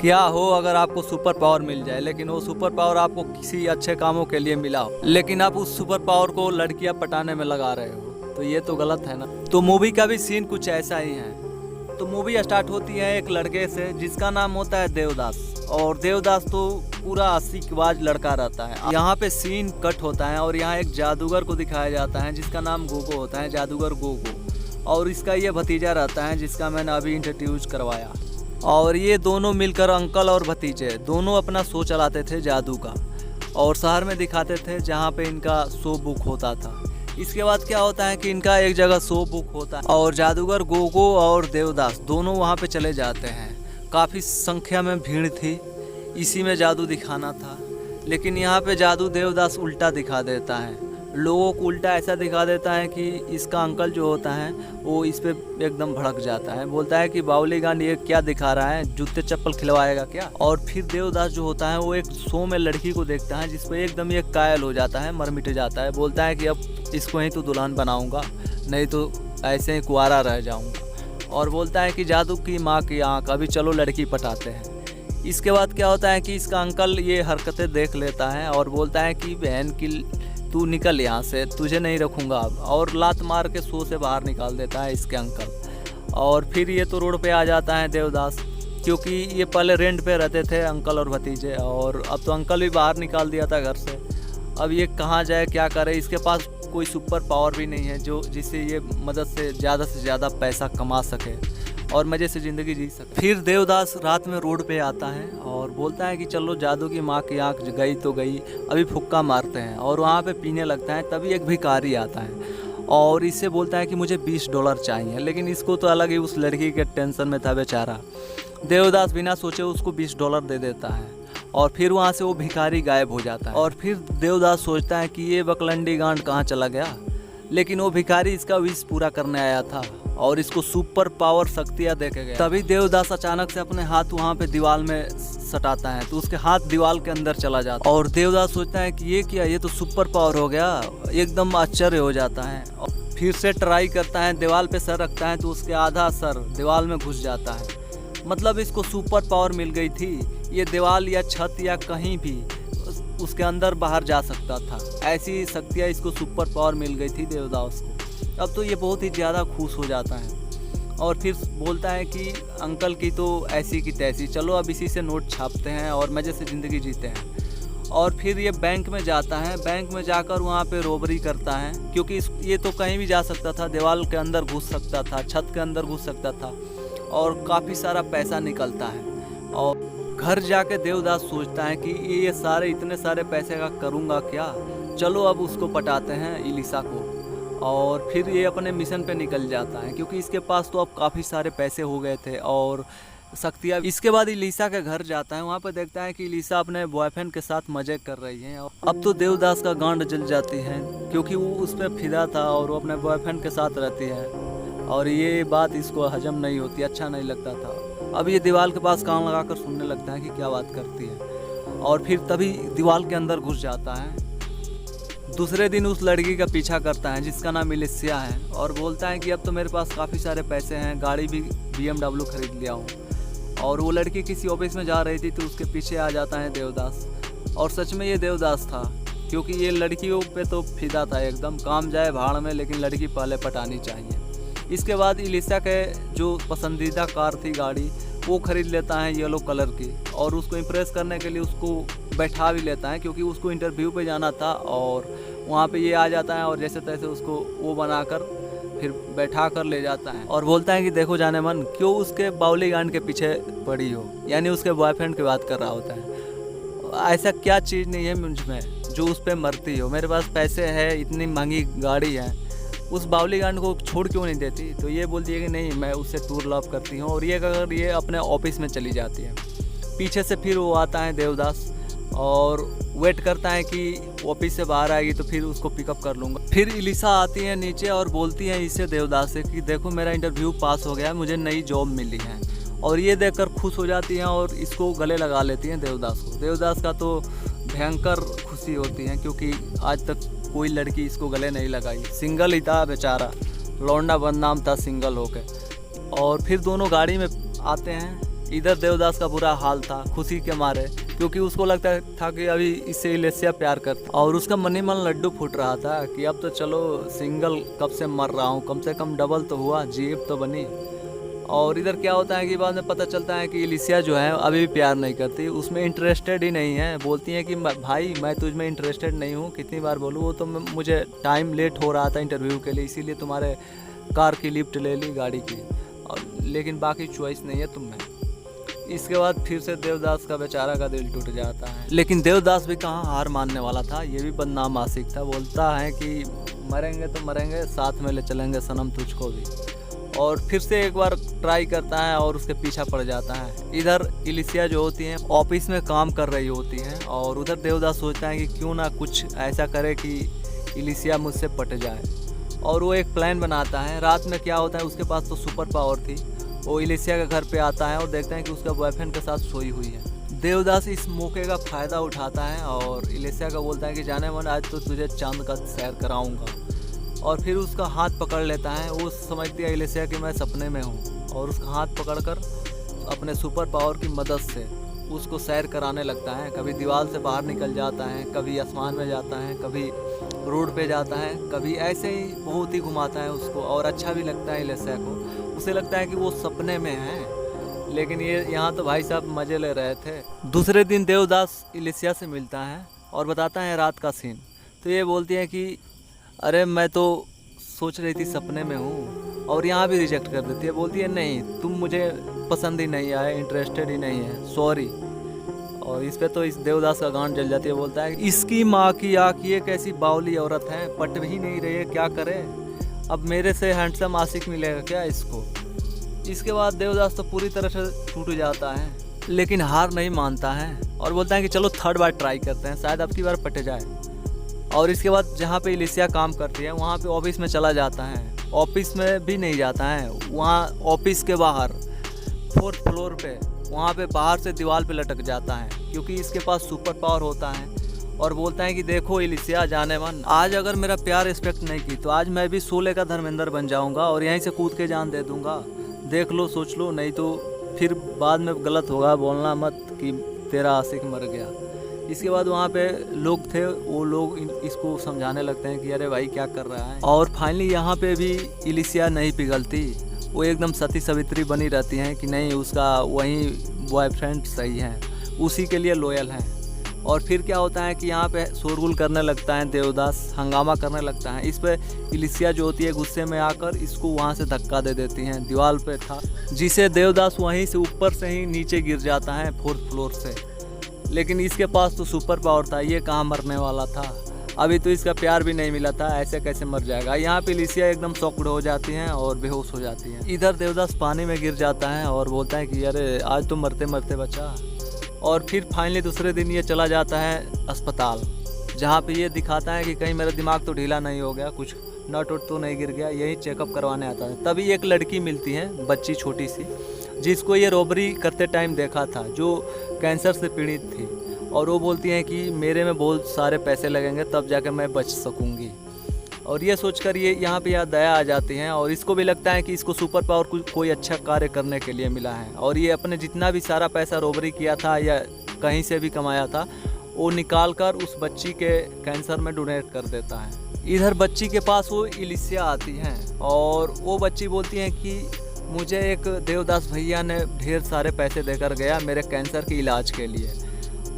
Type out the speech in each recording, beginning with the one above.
क्या हो अगर आपको सुपर पावर मिल जाए, लेकिन वो सुपर पावर आपको किसी अच्छे कामों के लिए मिला हो, लेकिन आप उस सुपर पावर को लड़कियां पटाने में लगा रहे हो, तो ये तो गलत है ना। तो मूवी का भी सीन कुछ ऐसा ही है। तो मूवी स्टार्ट होती है एक लड़के से जिसका नाम होता है देवदास, और देवदास तो पूरा आशिकबाज लड़का रहता है। यहाँ पे सीन कट होता है और यहाँ एक जादूगर को दिखाया जाता है जिसका नाम गोगो होता है, जादूगर गोगो, और इसका ये भतीजा रहता है जिसका मैंने अभी इंट्रोड्यूस करवाया। और ये दोनों मिलकर अंकल और भतीजे दोनों अपना शो चलाते थे जादू का, और शहर में दिखाते थे जहाँ पे इनका शो बुक होता था। इसके बाद क्या होता है कि इनका एक जगह शो बुक होता है और जादूगर गोगो और देवदास दोनों वहाँ पे चले जाते हैं। काफ़ी संख्या में भीड़ थी, इसी में जादू दिखाना था, लेकिन यहाँ पे जादू देवदास उल्टा दिखा देता है। लोगों को उल्टा ऐसा दिखा देता है कि इसका अंकल जो होता है वो इस पे एकदम भड़क जाता है, बोलता है कि बावली गांड ये क्या दिखा रहा है, जूते चप्पल खिलवाएगा क्या। और फिर देवदास जो होता है वो एक शो में लड़की को देखता है जिस पे एकदम ये कायल हो जाता है, मर मिट जाता है, बोलता है कि अब इसको ही तो दुल्हन बनाऊंगा, नहीं तो ऐसे ही कुंवारा रह जाऊंगा। और बोलता है कि जादू की माँ की आँख, अभी चलो लड़की पटाते हैं। इसके बाद क्या होता है कि इसका अंकल ये हरकतें देख लेता है और बोलता है कि बहन की तू निकल यहाँ से, तुझे नहीं रखूँगा अब, और लात मार के शो से बाहर निकाल देता है इसके अंकल। और फिर ये तो रोड पे आ जाता है देवदास, क्योंकि ये पहले रेंट पे रहते थे अंकल और भतीजे, और अब तो अंकल भी बाहर निकाल दिया था घर से। अब ये कहाँ जाए, क्या करे, इसके पास कोई सुपर पावर भी नहीं है जो जिससे ये मदद से ज़्यादा पैसा कमा सके और मज़े से ज़िंदगी जी सके। फिर देवदास रात में रोड पे आता है और बोलता है कि चलो जादू की माँ की आँख गई तो गई, अभी फुक्का मारते हैं, और वहाँ पे पीने लगता है। तभी एक भिखारी आता है और इससे बोलता है कि मुझे $20 चाहिए, लेकिन इसको तो अलग ही उस लड़की के टेंशन में था बेचारा। देवदास बिना सोचे उसको $20 दे देता है और फिर वहाँ से वो भिखारी गायब हो जाता है। और फिर देवदास सोचता है कि ये बकलंडी गांड कहाँ चला गया, लेकिन वो भिखारी इसका विश पूरा करने आया था और इसको सुपर पावर शक्तियाँ दे के गया। तभी देवदास अचानक से अपने हाथ वहाँ पे दीवार में सटाता है, तो उसके हाथ दीवार के अंदर चला जाता है और देवदास सोचता है कि ये क्या, ये तो सुपर पावर हो गया, एकदम आश्चर्य हो जाता है। और फिर से ट्राई करता है, दीवार पे सर रखता है तो उसके आधा सर दीवार में घुस जाता है। मतलब इसको सुपर पावर मिल गई थी, ये दीवार या छत या कहीं भी उसके अंदर बाहर जा सकता था, ऐसी शक्तियाँ इसको सुपर पावर मिल गई थी देवदास को। अब तो ये बहुत ही ज़्यादा खुश हो जाता है और फिर बोलता है कि अंकल की तो ऐसी की तैसी, चलो अब इसी से नोट छापते हैं और मज़े से ज़िंदगी जीते हैं। और फिर ये बैंक में जाता है, बैंक में जाकर वहाँ पे रोबरी करता है, क्योंकि ये तो कहीं भी जा सकता था, दीवार के अंदर घुस सकता था, छत के अंदर घुस सकता था, और काफ़ी सारा पैसा निकलता है। और घर जाके देवदास सोचता है कि ये सारे इतने सारे पैसे का करूँगा क्या, चलो अब उसको पटाते हैं इलिसा को। और फिर ये अपने मिशन पे निकल जाता है, क्योंकि इसके पास तो अब काफ़ी सारे पैसे हो गए थे और शक्तियाँ। इसके बाद इलिसा के घर जाता है, वहाँ पे देखता है कि इलिसा अपने बॉयफ्रेंड के साथ मजे कर रही है। अब तो देवदास का गांड जल जाती है, क्योंकि वो उस पर फिदा था और वो अपने बॉयफ्रेंड के साथ रहती है, और ये बात इसको हजम नहीं होती, अच्छा नहीं लगता था। अब ये दीवार के पास कान लगाकर सुनने लगता है कि क्या बात करती है, और फिर तभी दीवार के अंदर घुस जाता है। दूसरे दिन उस लड़की का पीछा करता है जिसका नाम इलिसिया है, और बोलता है कि अब तो मेरे पास काफ़ी सारे पैसे हैं, गाड़ी भी BMW खरीद लिया हूँ। और वो लड़की किसी ऑफिस में जा रही थी तो उसके पीछे आ जाता है देवदास, और सच में ये देवदास था, क्योंकि ये लड़कियों पे तो फिदा था एकदम, काम जाए भाड़ में, लेकिन लड़की पहले पटानी चाहिए। इसके बाद इलिसा के जो पसंदीदा कार थी गाड़ी, वो ख़रीद लेता है येलो कलर की, और उसको इम्प्रेस करने के लिए उसको बैठा भी लेता है, क्योंकि उसको इंटरव्यू पे जाना था। और वहाँ पे ये आ जाता है और जैसे तैसे उसको वो बनाकर फिर बैठा कर ले जाता है, और बोलता है कि देखो जाने मन, क्यों उसके बाउली गांड के पीछे पड़ी हो, यानी उसके बॉयफ्रेंड की बात कर रहा होता है। ऐसा क्या चीज़ नहीं है मुझ में जो उस पर मरती हो, मेरे पास पैसे है, इतनी महंगी गाड़ी है, उस बावली गांड को छोड़ क्यों नहीं देती। तो ये बोलती है कि नहीं, मैं उससे टूर लव करती हूँ, और ये अगर ये अपने ऑफिस में चली जाती है। पीछे से फिर वो आता है देवदास और वेट करता है कि ऑफिस से बाहर आएगी तो फिर उसको पिकअप कर लूँगा। फिर इलिसा आती है नीचे और बोलती है इससे देवदास से कि देखो मेरा इंटरव्यू पास हो गया, मुझे नई जॉब मिली है। और ये देखकर खुश हो जाती हैं और इसको गले लगा लेती हैं देवदास को। देवदास का तो भयंकर खुशी होती है, क्योंकि आज तक कोई लड़की इसको गले नहीं लगाई, सिंगल ही था बेचारा, लौंडा बदनाम था सिंगल होके। और फिर दोनों गाड़ी में आते हैं, इधर देवदास का बुरा हाल था खुशी के मारे, क्योंकि उसको लगता था कि अभी इससे इलेसिया प्यार करता, और उसका मन ही मन लड्डू फूट रहा था कि अब तो चलो सिंगल कब से मर रहा हूँ, कम से कम डबल तो हुआ, जीप तो बनी। और इधर क्या होता है कि बाद में पता चलता है कि इलिसिया जो है अभी भी प्यार नहीं करती, उसमें इंटरेस्टेड ही नहीं है। बोलती है कि भाई मैं तुझ में इंटरेस्टेड नहीं हूँ, कितनी बार बोलूँ, वो तो मुझे टाइम लेट हो रहा था इंटरव्यू के लिए, इसीलिए तुम्हारे कार की लिफ्ट ले ली, गाड़ी की, और लेकिन बाकी चॉइस नहीं है तुम में। इसके बाद फिर से देवदास का बेचारा का दिल टूट जाता है, लेकिन देवदास भी कहाँ हार मानने वाला था, ये भी बदनाम आशिक था। बोलता है कि मरेंगे तो मरेंगे, साथ में ले चलेंगे सनम तुझको भी, और फिर से एक बार ट्राई करता है और उसके पीछा पड़ जाता है। इधर इलिसिया जो होती हैं ऑफिस में काम कर रही होती हैं, और उधर देवदास सोचता है कि क्यों ना कुछ ऐसा करे कि इलिसिया मुझसे पट जाए, और वो एक प्लान बनाता है। रात में क्या होता है, उसके पास तो सुपर पावर थी, वो इलिसिया के घर पे आता है और देखता है कि उसका बॉयफ्रेंड के साथ सोई हुई है। देवदास इस मौके का फ़ायदा उठाता है और इलिसिया का बोलता है कि जाने मन आज तो तुझे चांद का सैर कराऊंगा, और फिर उसका हाथ पकड़ लेता है। वो समझती है इलिसिया कि मैं सपने में हूँ, और उसका हाथ पकड़कर अपने सुपर पावर की मदद से उसको सैर कराने लगता है। कभी दीवार से बाहर निकल जाता है, कभी आसमान में जाता है, कभी रोड पे जाता है, कभी ऐसे ही बहुत ही घुमाता है उसको, और अच्छा भी लगता है इलिसिया को। उसे लगता है कि वो सपने में है, लेकिन ये यहाँ तो भाई साहब मज़े ले रहे थे। दूसरे दिन देवदास इलिसिया से मिलता है और बताता है रात का सीन। तो ये बोलती है कि अरे मैं तो सोच रही थी सपने में हूँ, और यहाँ भी रिजेक्ट कर देती है। बोलती है नहीं तुम मुझे पसंद ही नहीं आए, इंटरेस्टेड ही नहीं है, सॉरी। और इस पे तो इस देवदास का गांड जल जाती है। बोलता है इसकी माँ की आँख, ये कैसी बावली औरत है, पट भी नहीं रही है, क्या करे, अब मेरे से हैंडसम आशिक मिलेगा क्या इसको। इसके बाद देवदास तो पूरी तरह से टूट जाता है, लेकिन हार नहीं मानता है और बोलता है कि चलो थर्ड बार ट्राई करते हैं, शायद अब की बार पट जाए। और इसके बाद जहाँ पे इलिसिया काम करती है वहाँ पे ऑफिस में चला जाता है। ऑफिस में भी नहीं जाता है, वहाँ ऑफिस के बाहर 4th फ्लोर पे, वहाँ पे बाहर से दीवार पे लटक जाता है, क्योंकि इसके पास सुपर पावर होता है। और बोलता है कि देखो इलिसिया जाने मन, आज अगर मेरा प्यार रिस्पेक्ट नहीं की तो आज मैं भी शोले का धर्मेंद्र बन जाऊँगा और यहीं से कूद के जान दे दूँगा। देख लो, सोच लो, नहीं तो फिर बाद में गलत होगा, बोलना मत कि तेरा आशिक मर गया। इसके बाद वहाँ पे लोग थे, वो लोग इसको समझाने लगते हैं कि अरे भाई क्या कर रहा है। और फाइनली यहाँ पे भी इलिसिया नहीं पिघलती, वो एकदम सती सावित्री बनी रहती हैं कि नहीं उसका वही बॉयफ्रेंड सही है, उसी के लिए लॉयल हैं। और फिर क्या होता है कि यहाँ पे शोरगुल करने लगता है देवदास, हंगामा करने लगता है। इस पे इलिसिया जो होती है गुस्से में आकर इसको वहाँ से धक्का दे देती हैं, दीवार पे था, जिसे देवदास वहीं से ऊपर से ही नीचे गिर जाता है 4th फ्लोर से। लेकिन इसके पास तो सुपर पावर था, ये कहाँ मरने वाला था, अभी तो इसका प्यार भी नहीं मिला था, ऐसे कैसे मर जाएगा। यहाँ पे इलिसिया एकदम शॉक्ड हो जाती हैं और बेहोश हो जाती हैं। इधर देवदास पानी में गिर जाता है और बोलता है कि अरे आज तो मरते मरते बचा। और फिर फाइनली दूसरे दिन ये चला जाता है अस्पताल, जहाँ पे ये दिखाता है कि कहीं मेरा दिमाग तो ढीला नहीं हो गया, कुछ नट उट तो नहीं गिर गया, यही चेकअप करवाने आता है। तभी एक लड़की मिलती है, बच्ची छोटी सी, जिसको ये रॉबरी करते टाइम देखा था, जो कैंसर से पीड़ित थी। और वो बोलती हैं कि मेरे में बहुत सारे पैसे लगेंगे तब जाके मैं बच सकूंगी। और ये सोचकर ये यहाँ पे याद दया आ जाती हैं, और इसको भी लगता है कि इसको सुपर पावर कोई अच्छा कार्य करने के लिए मिला है। और ये अपने जितना भी सारा पैसा रॉबरी किया था या कहीं से भी कमाया था, वो निकाल कर उस बच्ची के कैंसर में डोनेट कर देता है। इधर बच्ची के पास वो इलिसिया आती हैं, और वो बच्ची बोलती हैं कि मुझे एक देवदास भैया ने ढेर सारे पैसे देकर गया मेरे कैंसर के इलाज के लिए।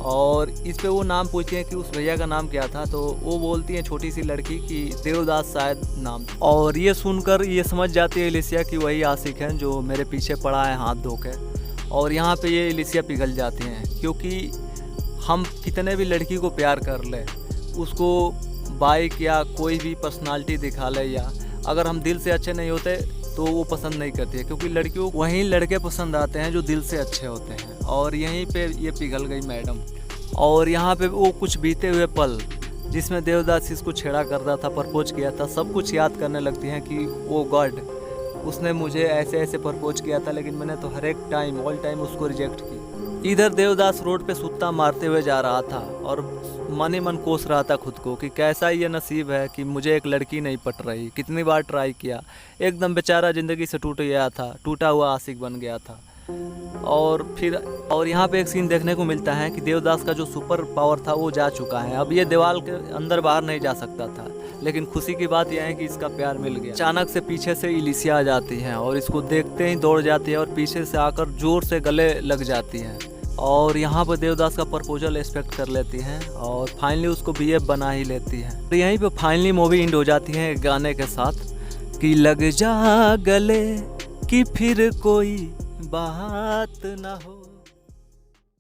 और इस पे वो नाम पूछती हैं कि उस भैया का नाम क्या था, तो वो बोलती हैं छोटी सी लड़की कि देवदास शायद नाम। और ये सुनकर ये समझ जाती है इलिसिया कि वही आशिक हैं जो मेरे पीछे पड़ा है हाथ धो के। और यहाँ पे ये इलिसिया पिघल जाती हैं, क्योंकि हम कितने भी लड़की को प्यार कर ले, उसको बाइक या कोई भी पर्सनालिटी दिखा ले, या अगर हम दिल से अच्छे नहीं होते तो वो पसंद नहीं करती है, क्योंकि लड़कियों को वहीं लड़के पसंद आते हैं जो दिल से अच्छे होते हैं। और यहीं पे ये पिघल गई मैडम। और यहाँ पे वो कुछ बीते हुए पल जिसमें देवदास इसको छेड़ा करता था, प्रपोज किया था, सब कुछ याद करने लगती हैं कि ओ गॉड, उसने मुझे ऐसे ऐसे प्रपोज किया था, लेकिन मैंने तो हर एक टाइम ऑल टाइम उसको रिजेक्ट की। इधर देवदास रोड पे सुत्ता मारते हुए जा रहा था और मन ही मन कोस रहा था खुद को कि कैसा ये नसीब है कि मुझे एक लड़की नहीं पट रही। कितनी बार ट्राई किया, एकदम बेचारा ज़िंदगी से टूट गया था, टूटा हुआ आशिक बन गया था। और यहाँ पे एक सीन देखने को मिलता है कि देवदास का जो सुपर पावर था वो जा चुका है। अब ये दीवार के अंदर बाहर नहीं जा सकता था, लेकिन खुशी की बात यह है कि इसका प्यार मिल गया। अचानक से पीछे से इलिसिया आ जाती है और इसको देखते ही दौड़ जाती है और पीछे से आकर जोर से गले लग जाती है और यहाँ पर देवदास का प्रपोजल एक्सपेक्ट कर लेती हैं और फाइनली उसको बीएफ बना ही लेती है। तो यहीं पे फाइनली मूवी एंड हो जाती है गाने के साथ कि लग जा गले कि फिर कोई बात ना हो।